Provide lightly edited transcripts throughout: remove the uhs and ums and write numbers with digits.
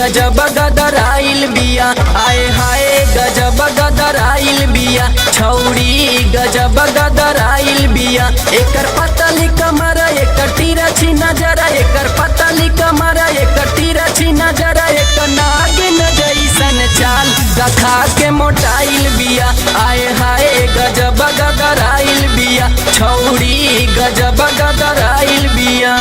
गजब गदराइल बिया, आए हाय गजब गदराइल बिया, छौरी गजब गदराइल बिया। एकर पतली कमर एकर तिरछी नजर, एकर पतली कमर एकर तिरछी नजर, एक नागिन जैसन चाल रखा के मोटाइल बिया, आए हाय गजब गदराइल बिया, छौरी गजब गदराइल बिया।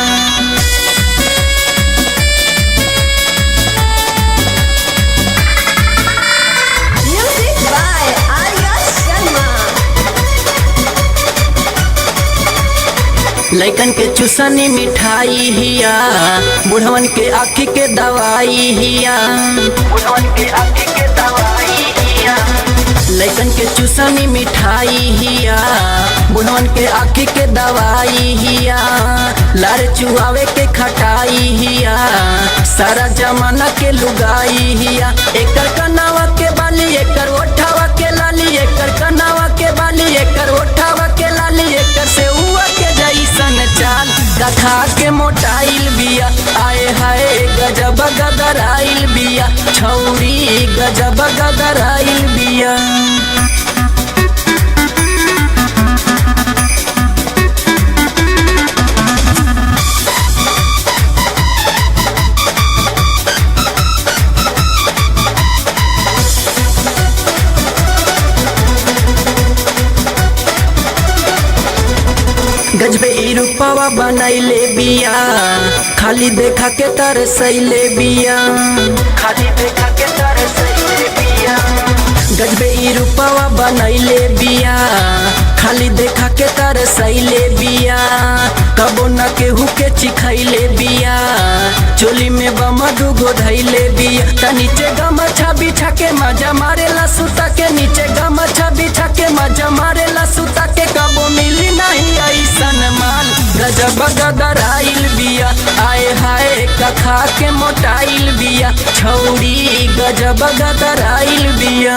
लइकन के चुसनी मिठाई हिया, बुढ़वन के आँखी के दवाई हिया, बुढ़वन के आँखी के दवाई हिया। लइकन के चुसनी मिठाई हिया, बुढ़वन के आँखी के दवाई हिया, लार चुआवे के खटाई हिया, सारा जमाना के लुगाई हिया। एकर कनावा के बाली एकर ओठावा के लाली, एकर कनावा के बाली एकर ओठावा के लाली, एकर सेउआ के जैसन चाल रखा के मोटाइल बिया, आए हाय गजब गदराइल बिया, छौरी गजब गदराइल बिया। गजबे ई रूपवा बनैले बिया, खाली देखा के तरसैले बिया, खाली देखा के तरसैले बिया। गजबे ई रूपवा बनैले बिया, खाली देखा के तरसैले बिया, कबो न केहू के चिखैले बिया, चोली में बम दुगो धैले बिया। त नीचे गमछा बिछा के मजा मारेला सुता के, नीचे गमछा बिछा के मजा मारेला सुता के, कबो मिली नहीं ऐसन माल गजब गदराइल बिया, आए हाय कखा के मोटाइल बिया, छौरी गजब गदराइल बिया।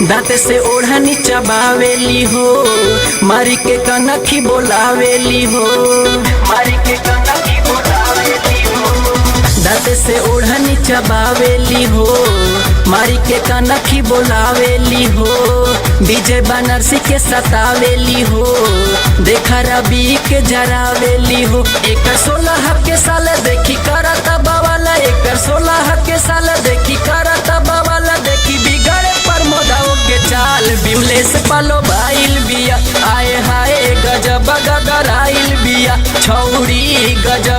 दांत से ओढ़नी चबावेली हो, मारी के कनखी बोलावेली हो, मारी के कनखी बोलावेली हो। दांत से ओढ़नी चबावेली हो, मारी के कनखी बोलावेली हो, विजय बनरसी के सतावेली हो, देखा रवि के जरावेली हो। एकर 16 के साल देखी करत बवाला, एकर 16 के साल देखी करत बवाला, देखी बिगड़े प्रमोदाओ के चाल बिमलेश पालो भाईल बिया, आए हाय गजब गदराइल बिया, छौरी गजब